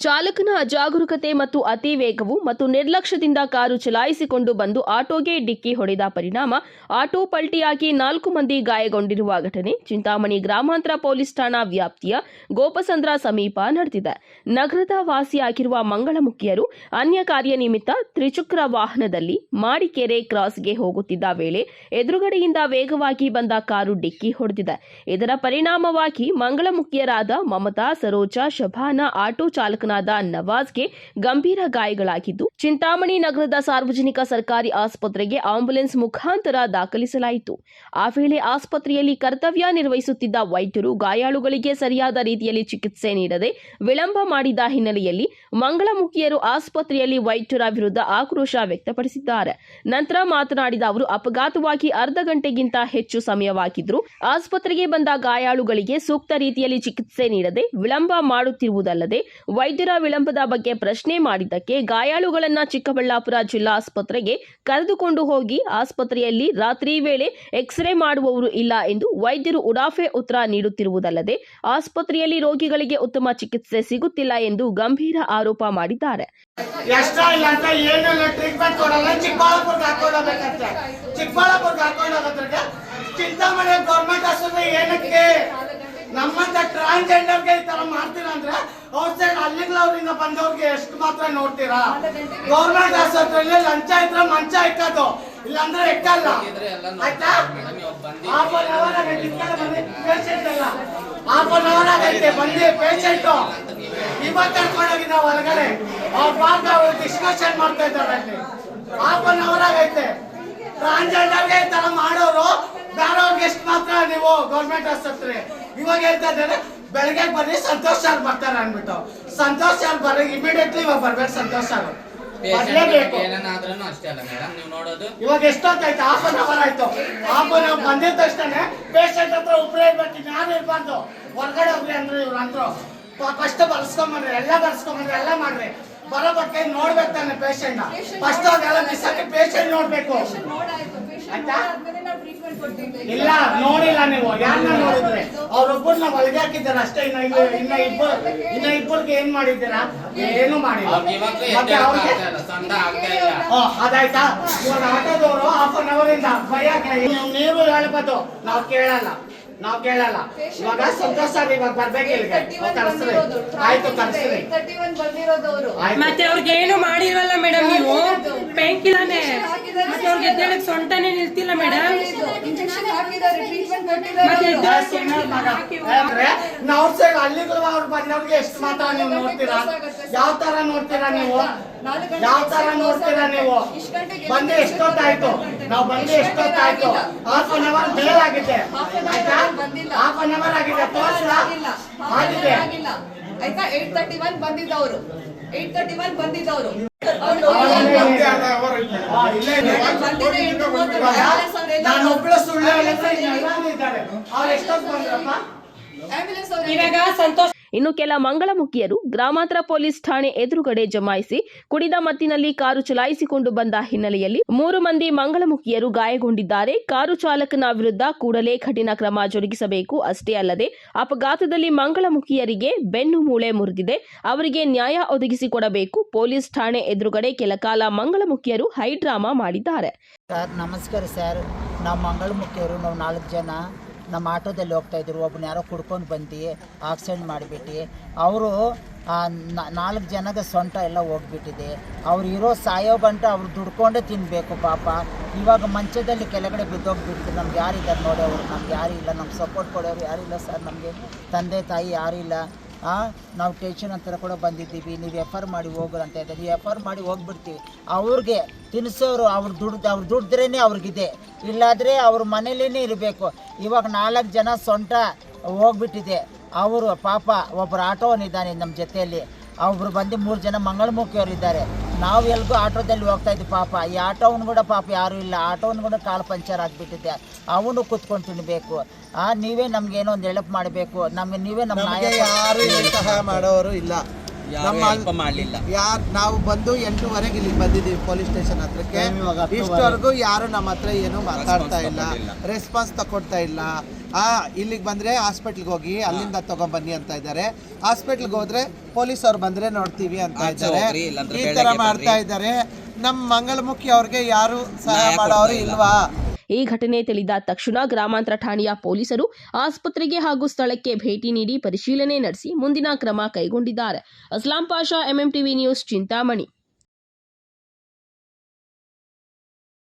ಚಾಲಕನ ಅಜಾಗರೂಕತೆ ಮತ್ತು ಅತಿ ವೇಗವು ಮತ್ತು ನಿರ್ಲಕ್ಷ್ಯದಿಂದ ಕಾರು ಚಲಾಯಿಸಿಕೊಂಡು ಬಂದು ಆಟೋಗೆ ಡಿಕ್ಕಿ ಹೊಡೆದ ಪರಿಣಾಮ ಆಟೋ ಪಲ್ಟಿಯಾಗಿ 4 ಮಂದಿ ಗಾಯಗೊಂಡಿರುವ ಘಟನೆ ಚಿಂತಾಮಣಿ ಗ್ರಾಮಾಂತರ ಪೊಲೀಸ್ ಠಾಣಾ ವ್ಯಾಪ್ತಿಯ ಗೋಪಸಂದ್ರ ಸಮೀಪ ನಡೆದಿದೆ. ನಗರದ ವಾಸಿಯಾಗಿರುವ ಮಂಗಳಮುಖಿಯರು ಅನ್ಯ ಕಾರ್ಯ ನಿಮಿತ್ತ ತ್ರಿಚಕ್ರ ವಾಹನದಲ್ಲಿ ಮಾಡಿಕೆರೆ ಕ್ರಾಸ್ಗೆ ಹೋಗುತ್ತಿದ್ದ ವೇಳೆ ಎದುರುಗಡೆಯಿಂದ ವೇಗವಾಗಿ ಬಂದ ಕಾರು ಡಿಕ್ಕಿ ಹೊಡೆದಿದೆ. ಇದರ ಪರಿಣಾಮವಾಗಿ ಮಂಗಳಮುಖಿಯರಾದ ಮಮತಾ, ಸರೋಜಾ, ಶಭಾನ, ಆಟೋ ಚಾಲಕ ನವಾಜ್ಗೆ ಗಂಭೀರ ಗಾಯಗಳಾಗಿದ್ದು ಚಿಂತಾಮಣಿ ನಗರದ ಸಾರ್ವಜನಿಕ ಸರ್ಕಾರಿ ಆಸ್ಪತ್ರೆಗೆ ಆಂಬ್ಯುಲೆನ್ಸ್ ಮುಖಾಂತರ ದಾಖಲಿಸಲಾಯಿತು. ಆ ವೇಳೆ ಆಸ್ಪತ್ರೆಯಲ್ಲಿ ಕರ್ತವ್ಯ ನಿರ್ವಹಿಸುತ್ತಿದ್ದ ವೈದ್ಯರು ಗಾಯಾಳುಗಳಿಗೆ ಸರಿಯಾದ ರೀತಿಯಲ್ಲಿ ಚಿಕಿತ್ಸೆ ನೀಡದೆ ವಿಳಂಬ ಮಾಡಿದ ಹಿನ್ನೆಲೆಯಲ್ಲಿ ಮಂಗಳಮುಖಿಯರು ಆಸ್ಪತ್ರೆಯಲ್ಲಿ ವೈದ್ಯರ ವಿರುದ್ಧ ಆಕ್ರೋಶ ವ್ಯಕ್ತಪಡಿಸಿದ್ದಾರೆ. ನಂತರ ಮಾತನಾಡಿದ ಅವರು, ಅಪಘಾತವಾಗಿ ಅರ್ಧ ಗಂಟೆಗಿಂತ ಹೆಚ್ಚು ಸಮಯವಾಗಿದ್ದರೂ ಆಸ್ಪತ್ರೆಗೆ ಬಂದ ಗಾಯಾಳುಗಳಿಗೆ ಸೂಕ್ತ ರೀತಿಯಲ್ಲಿ ಚಿಕಿತ್ಸೆ ನೀಡದೆ ವಿಳಂಬ ಮಾಡುತ್ತಿರುವುದಲ್ಲದೆ ವೈದ್ಯರ ವಿಳಂಬದ ಬಗ್ಗೆ ಪ್ರಶ್ನೆ ಮಾಡಿದ್ದಕ್ಕೆ ಗಾಯಾಳುಗಳನ್ನ ಚಿಕ್ಕಬಳ್ಳಾಪುರ ಜಿಲ್ಲಾ ಆಸ್ಪತ್ರೆಗೆ ಕರೆದುಕೊಂಡು ಹೋಗಿ ಆಸ್ಪತ್ರೆಯಲ್ಲಿ ರಾತ್ರಿ ವೇಳೆ ಎಕ್ಸ್ರೇ ಮಾಡುವವರು ಇಲ್ಲ ಎಂದು ವೈದ್ಯರು ಉಡಾಫೆ ಉತ್ತರ ನೀಡುತ್ತಿರುವುದಲ್ಲದೆ ಆಸ್ಪತ್ರೆಯಲ್ಲಿ ರೋಗಿಗಳಿಗೆ ಉತ್ತಮ ಚಿಕಿತ್ಸೆ ಸಿಗುತ್ತಿಲ್ಲ ಎಂದು ಗಂಭೀರ ಆರೋಪ ಮಾಡಿದ್ದಾರೆ. ನಮ್ಮಂತ ಟ್ರಾನ್ಸ್ಜೆಂಡರ್ಗೆ ಈ ತರ ಮಾಡ್ತೀರಾ ಅಂದ್ರೆ ಔಟ್ ಸೈಡ್ ಹಳ್ಳಿಗಳವ್ರಿಂದ ಬಂದವ್ರಿಗೆ ಎಷ್ಟು ಮಾತ್ರ ನೋಡ್ತೀರಾ? ಗೌರ್ಮೆಂಟ್ ಆಸ್ಪತ್ರೆಯಲ್ಲಿ ಲಂಚ ಇದ್ರೆ ಮಂಚ ಇಕ್ಕದು, ಇಲ್ಲಾಂದ್ರೆ ಇಕ್ಕಲ್ಲ. ಆಯ್ತಾ? ಹಾಫ್ ಅನ್ ಅವರ್ ಆಗೈತೆ ಬಂದಿ ಪೇಷಂಟ್ ಇವಾಗ ಕರ್ಕೊಂಡೋಗಿದ್ದ ಹೊರಗಡೆ ಅವ್ರ ಪಾಪ ಡಿಸ್ಕಷನ್ ಮಾಡ್ತಾ ಇದ್ದಾರೆ ಅಲ್ಲಿ. ಹಾಫ್ ಅನ್ ಅವರ್ ಆಗೈತೆ. ಟ್ರಾನ್ಸ್ಜೆಂಡರ್ಗೆ ಈ ತರ ಮಾಡೋರು ಬೇರೆಯವ್ರಿಗೆ ಎಷ್ಟು ಮಾತ್ರ ನೀವು ಗೌರ್ಮೆಂಟ್ ಆಸ್ಪತ್ರೆ ಇವಾಗ ಹೇಳ್ತಾ ಇದ್ದಾರೆ. ಬೆಳಗ್ಗೆ ಬರ್ರಿ ಸಂತೋಷ್ ಸರ್ ಬರ್ತಾರೆ ಅನ್ಬಿಟ್ಟು ಸಂತೋಷ್ ಸರ್ ಬರ್ರಿ ಇಮಿಡಿಯೇಟ್ಲಿ ಇವಾಗ ಬರ್ಬೇಕು. ಸಂತೋಷ್ ಸರ್ ಬರ್ಲೇಬೇಕು. ಇವಾಗ ಎಷ್ಟೊತ್ತಾಯ್ತು? ಹಾಫ್ ಅನ್ ಅವರ್ ಆಯ್ತು. ಹಾಫ್ ಅನ್ ಅವರ್ ಬಂದಿದ ತಕ್ಷಣ ಪೇಷಂಟ್ ಹತ್ರ ಉಪರಿ ಇರ್ಬೇಕು, ಯಾರು ಇರ್ಬಾರ್ದು. ಹೊರಗಡೆ ಹೋಗ್ರಿ ಅಂದ್ರೆ ಇವ್ರು ಅಂದ್ರು ಫಸ್ಟ್ ಬರ್ಸ್ಕೊಂಬಂದ್ರಿ, ಎಲ್ಲ ಬರ್ಸ್ಕೊಂಬಂದ್ರಿ, ಎಲ್ಲ ಮಾಡ್ರಿ. ಬರೋ ಬಗ್ಗೆ ನೋಡ್ಬೇಕು ತಾನೆ ಪೇಷಂಟ್. ಫಸ್ಟ್ ಅದೆಲ್ಲ ಬಿಸಾಕಿ ಪೇಷಂಟ್ ನೋಡ್ಬೇಕು. ಇಲ್ಲ ನೋಡಿಲ್ಲ ನೀವು, ಯಾರನ್ನ ನೋಡಿದ್ರೆ ಅವ್ರೊಬ್ಬರನ್ನ ಒಳಗೆ ಹಾಕಿದ್ದಾರೆ ಅಷ್ಟೇ. ಇನ್ನ ಇಬ್ಬರಿಗೆ ಏನ್ ಮಾಡಿದ್ದೀರಾ? ಏನು ಮಾಡಿಲ್ಲ. ಅದಾಯ್ತಾ? ಇವಾಗ ಆಟೋದವರು ಹಾಫ್ ಅನ್ ಅವರ್ ಇಂದ ಭಯ ನೀವು ಹೇಳ್ಬೋದು, ನಾವು ಕೇಳಲ್ಲ. ಇವಾಗ ಸಂತೋಷ ಸರ್ ಇವಾಗ ಬರ್ಬೇಕು ಇಲ್ಲಿಗೆ. ಕರ್ಸ್ರಿ, ಆಯ್ತು ಕರ್ಸ್ರಿ. ಮತ್ತೆ ಅವ್ರಿಗೆ ಏನು ಮಾಡಿಲ್ವಲ್ಲ ಮೇಡಮ್, ನೀವು ಪೇಂಕಿಲಾನೆ ಮತ್ತೆ ಅವ್ರಿಗೆ ಎದ್ದೇಳಕ್ ಸೊಂಟನೇ ನಿಲ್ತಿಲ್ಲ ಮೇಡಮ್. ನಾವು ಸೈಡ್ ಹಳ್ಳಿಗಳು ಅವ್ರು ಬಂದವ್ರಿಗೆ ಎಷ್ಟು ಮಾತ್ರ ನೀವು ನೋಡ್ತೀರಾ? ಯಾವ ತರ ನೋಡ್ತೀರಾ ನೀವು? ಬಂದು ಎಷ್ಟೊತ್ತಾಯ್ತು? ನಾವು ಬಂದು ಎಷ್ಟೊತ್ತಾಯ್ತು? ಹಾಫ್ ಅನ್ ಅವರ್ ಬೇರೆ ಆಗಿದೆ. ಹಾಫ್ ಅನ್ ಅವರ್ ಆಗಿದೆ. ಆಗಿದೆ ಆಯ್ತಾ? 8:31 ಬಂದಿದ್ದವರು ನಾನು ಒಬ್ಬಳು ಸುಳ್ಳು ಇದ್ದಾರೆ. ಅವ್ರು ಎಷ್ಟೊತ್ತು ಬಂದ್ರಪ್ಪ? ಇವಾಗ ಸಂತೋಷ್. ಇನ್ನು ಕೆಲ ಮಂಗಳಮುಖಿಯರು ಗ್ರಾಮಾಂತರ ಪೊಲೀಸ್ ಠಾಣೆ ಎದುರುಗಡೆ ಜಮಾಯಿಸಿ ಕುಡಿದ ಮತ್ತಿನಲ್ಲಿ ಕಾರು ಚಲಾಯಿಸಿಕೊಂಡು ಬಂದ ಹಿನ್ನೆಲೆಯಲ್ಲಿ 3 ಮಂದಿ ಮಂಗಳಮುಖಿಯರು ಗಾಯಗೊಂಡಿದ್ದಾರೆ. ಕಾರು ಚಾಲಕನ ವಿರುದ್ಧ ಕೂಡಲೇ ಕಠಿಣ ಕ್ರಮ ಜರುಗಿಸಬೇಕು. ಅಷ್ಟೇ ಅಲ್ಲದೆ ಅಪಘಾತದಲ್ಲಿ ಮಂಗಳಮುಖಿಯರಿಗೆ ಬೆನ್ನು ಮೂಳೆ ಮುರಿದಿದೆ, ಅವರಿಗೆ ನ್ಯಾಯ ಒದಗಿಸಿಕೊಡಬೇಕು. ಪೊಲೀಸ್ ಠಾಣೆ ಎದುರುಗಡೆ ಕೆಲ ಕಾಲ ಮಂಗಳಮುಖಿಯರು ಹೈಡ್ರಾಮಾ ಮಾಡಿದ್ದಾರೆ. ಸರ್ ನಮಸ್ಕಾರ ಸರ್, ನಾವು ಮಂಗಳಮುಖಿಯರು, ನಾವು 4 ಜನ ನಮ್ಮ ಆಟೋದಲ್ಲಿ ಹೋಗ್ತಾಯಿದ್ರು. ಒಬ್ಬನ ಯಾರೋ ಕುಡ್ಕೊಂಡು ಬಂದು ಆಕ್ಸಿಡೆಂಟ್ ಮಾಡಿಬಿಟ್ಟು ಅವರು 4 ಜನದ ಸೊಂಟ ಎಲ್ಲ ಹೋಗ್ಬಿಟ್ಟಿದೆ. ಅವ್ರು ಇರೋ ಸಾಯೋ ಗಂಟ ಅವ್ರು ದುಡ್ಕೊಂಡೇ ತಿನ್ನಬೇಕು ಪಾಪ. ಇವಾಗ ಮಂಚದಲ್ಲಿ ಕೆಳಗಡೆ ಬಿದ್ದೋಗ್ಬಿಟ್ಟು ನಮ್ಗೆ ಯಾರಿದ್ದಾರೆ ನೋಡಿ, ಅವರು ನಮ್ಗೆ ಯಾರೂ ಇಲ್ಲ, ನಮ್ಗೆ ಸಪೋರ್ಟ್ ಕೊಡೋರು ಯಾರಿಲ್ಲ ಸರ್. ನಮಗೆ ತಂದೆ ತಾಯಿ ಯಾರೂ ಇಲ್ಲ. ನಾವು ಟೇಷನ್ ಹತ್ರ ಕೂಡ ಬಂದಿದ್ದೀವಿ, ನೀವು ಎಫ್.ಆರ್. ಮಾಡಿ ಹೋಗ್ರು ಅಂತ ಇದ್ದಾರೆ. ನೀವು ಎಫ್.ಆರ್. ಮಾಡಿ ಹೋಗ್ಬಿಡ್ತೀವಿ. ಅವ್ರಿಗೆ ತಿನ್ನಿಸೋರು ಅವ್ರು ದುಡಿದ್ರೇ ಅವ್ರಿಗಿದೆ, ಇಲ್ಲಾದರೆ ಅವ್ರ ಮನೇಲೇ ಇರಬೇಕು. ಇವಾಗ 4 ಜನ ಸೊಂಟ ಹೋಗ್ಬಿಟ್ಟಿದೆ. ಅವರು ಪಾಪ ಒಬ್ಬರು ಆಟೋವನಿದ್ದಾನೆ ನಮ್ಮ ಜೊತೆಯಲ್ಲಿ, ಒಬ್ಬರು ಬಂದು 3 ಜನ ಮಂಗಳಮುಖಿಯವರು ಇದ್ದಾರೆ. ನಾವು ಎಲ್ಗೂ ಆಟೋದಲ್ಲಿ ಹೋಗ್ತಾಯಿದ್ವಿ. ಪಾಪ ಈ ಆಟೋವನು ಕೂಡ ಪಾಪ ಯಾರೂ ಇಲ್ಲ, ಆಟೋವನು ಕೂಡ ಕಾಲು ಪಂಚರ್ ಆಗಿಬಿಟ್ಟಿದೆ. ಅವನು ಕೂತ್ಕೊಂಡು ತಿನ್ನಬೇಕು. ನೀವೇ ನಮಗೇನೋ ಒಂದು ಹೆಲ್ಪ್ ಮಾಡಬೇಕು. ನಮಗೆ ನೀವೇ ನಮ್ಮ ಯಾರು ಇಂತಹ ಮಾಡೋರು ಇಲ್ಲ. ನಾವು ಬಂದು 8:30 ಇಲ್ಲಿ ಬಂದಿದ್ದೀವಿ ಪೊಲೀಸ್ ಸ್ಟೇಷನ್ ಹತ್ರಕ್ಕೆ. ಇಷ್ಟವರೆಗೂ ಯಾರು ನಮ್ಮ ಹತ್ರ ಏನು ಮಾತಾಡ್ತಾ ಇಲ್ಲ, ರೆಸ್ಪಾನ್ಸ್ ತಗೊಳ್ತಾ ಇಲ್ಲ. ಇಲ್ಲಿಗೆ ಬಂದರೆ ಹಾಸ್ಪಿಟ್ಲ್ಗೆ ಹೋಗಿ ಅಲ್ಲಿಂದ ತಗೊಂಬನ್ನಿ ಅಂತ ಇದ್ದಾರೆ. ಹಾಸ್ಪಿಟ್ಲ್ಗೆ ಹೋದ್ರೆ ಪೊಲೀಸ್ ಅವ್ರು ಬಂದರೆ ನೋಡ್ತೀವಿ ಅಂತ ಇದ್ದಾರೆ. ಈ ಥರ ಮಾಡ್ತಾ ಇದ್ದಾರೆ. ನಮ್ಮ ಮಂಗಳಮುಖಿ ಅವ್ರಿಗೆ ಯಾರು ಸಹಾಯ ಮಾಡೋರು ಇಲ್ವಾ? ಈ ಘಟನೆ ತಿಳಿದ ತಕ್ಷಣ ಗ್ರಾಮಾಂತರ ಠಾಣೆಯ ಪೊಲೀಸರು ಆಸ್ಪತ್ರೆಗೆ ಹಾಗೂ ಸ್ಥಳಕ್ಕೆ ಭೇಟಿ ನೀಡಿ ಪರಿಶೀಲನೆ ನಡೆಸಿ ಮುಂದಿನ ಕ್ರಮ ಕೈಗೊಂಡಿದ್ದಾರೆ. Aslam Pasha, MMTV news, Chintamani.